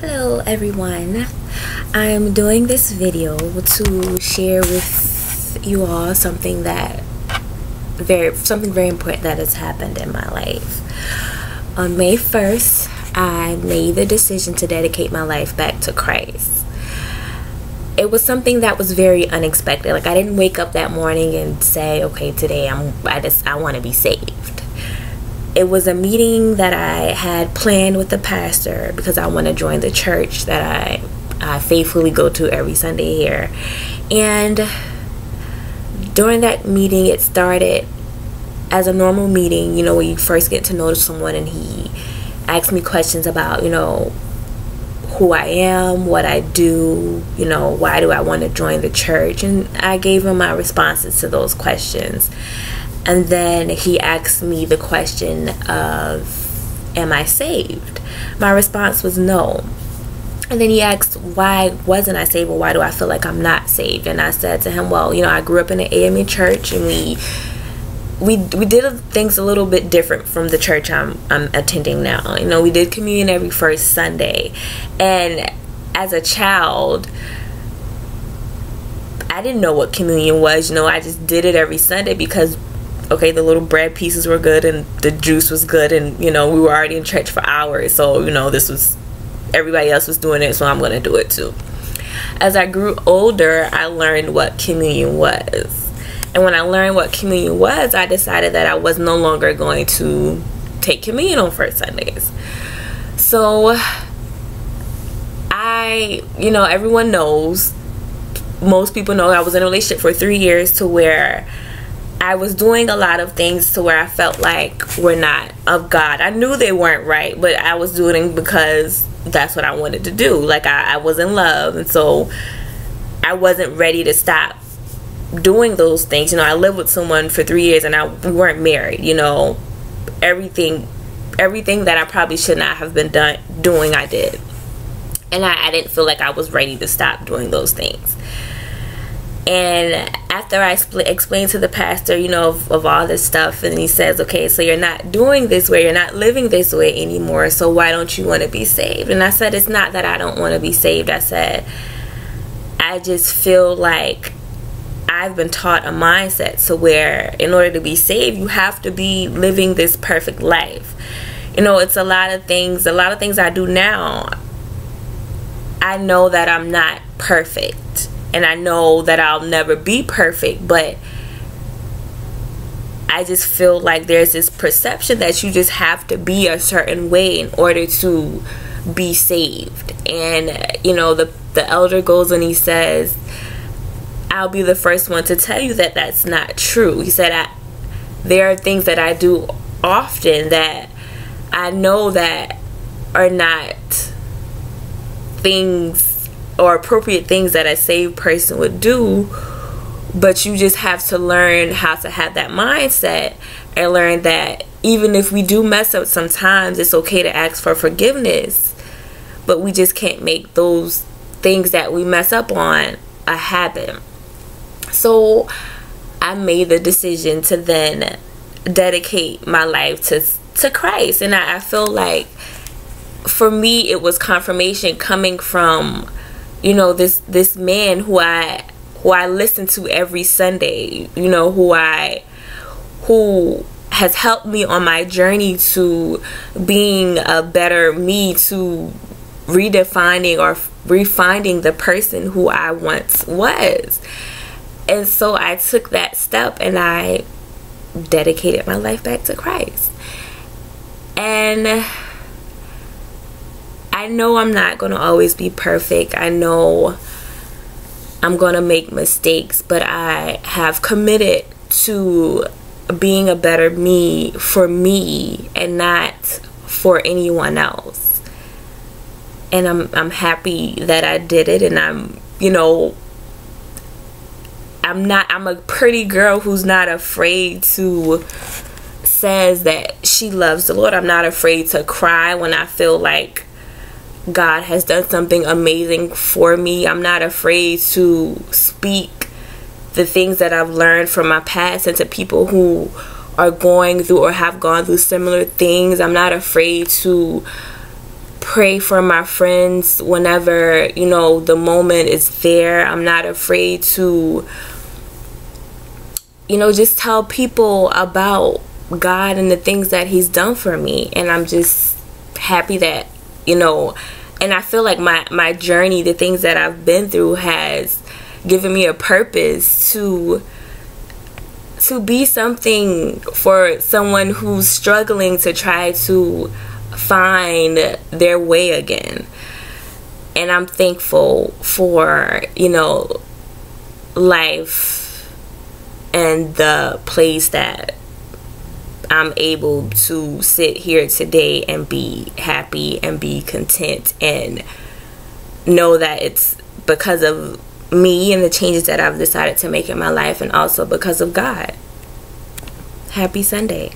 Hello everyone, I'm doing this video to share with you all something very important that has happened in my life. On May 1st, I made the decision to dedicate my life back to Christ. It was something that was very unexpected. Like, I didn't wake up that morning and say, okay, today I want to be saved. It was a meeting that I had planned with the pastor because I want to join the church that I faithfully go to every Sunday here. And during that meeting, it started as a normal meeting, where you first get to know someone, and he asked me questions about, who I am, what I do, why do I want to join the church. And I gave him my responses to those questions. And then he asked me the question of, am I saved? My response was no. And then he asked, why wasn't I saved, or why do I feel like I'm not saved? And I said to him, well, I grew up in an AME church, and we did things a little bit different from the church I'm attending now. We did communion every first Sunday. And as a child, I didn't know what communion was. I just did it every Sunday because, okay, the little bread pieces were good and the juice was good, and we were already in church for hours, so everybody else was doing it, so I'm gonna do it too. As I grew older, I learned what communion was, and when I learned what communion was, I decided that I was no longer going to take communion on first Sundays. So everyone knows, most people know, I was in a relationship for 3 years to where I was doing a lot of things to where I felt like were not of God. I knew they weren't right, but I was doing it because that's what I wanted to do. Like, I was in love, and so I wasn't ready to stop doing those things. I lived with someone for 3 years, and we weren't married. Everything that I probably should not have been doing, I did. And I didn't feel like I was ready to stop doing those things. And after I explained to the pastor, of all this stuff, and he says, okay, so you're not doing this way, you're not living this way anymore, so why don't you want to be saved? And I said, it's not that I don't want to be saved. I said, I just feel like I've been taught a mindset so where in order to be saved, you have to be living this perfect life. It's a lot of things I do now. I know that I'm not perfect. And I know that I'll never be perfect, but I just feel like there's this perception that you just have to be a certain way in order to be saved. And, the elder goes and he says, I'll be the first one to tell you that that's not true. He said, there are things that I do often that I know that are not things or appropriate things that a saved person would do, but you just have to learn how to have that mindset and learn that even if we do mess up sometimes, it's okay to ask for forgiveness, but we just can't make those things that we mess up on a habit. So I made the decision to then dedicate my life to Christ, and I feel like for me it was confirmation coming from this man who I listen to every Sunday, who has helped me on my journey to being a better me, to redefining or refinding the person who I once was. And so I took that step and I dedicated my life back to Christ. And I know I'm not going to always be perfect. I know I'm going to make mistakes, but I have committed to being a better me for me and not for anyone else. And I'm happy that I did it, and I'm a pretty girl who's not afraid to says that she loves the Lord. I'm not afraid to cry when I feel like God has done something amazing for me. I'm not afraid to speak the things that I've learned from my past into people who are going through or have gone through similar things. I'm not afraid to pray for my friends whenever, you know, the moment is there. I'm not afraid to, you know, just tell people about God and the things that he's done for me. And I'm just happy that, you know, and I feel like my journey, the things that I've been through, has given me a purpose to be something for someone who's struggling to try to find their way again. And I'm thankful for, you know, life and the place that I'm able to sit here today and be happy and be content and know that it's because of me and the changes that I've decided to make in my life, and also because of God. Happy Sunday.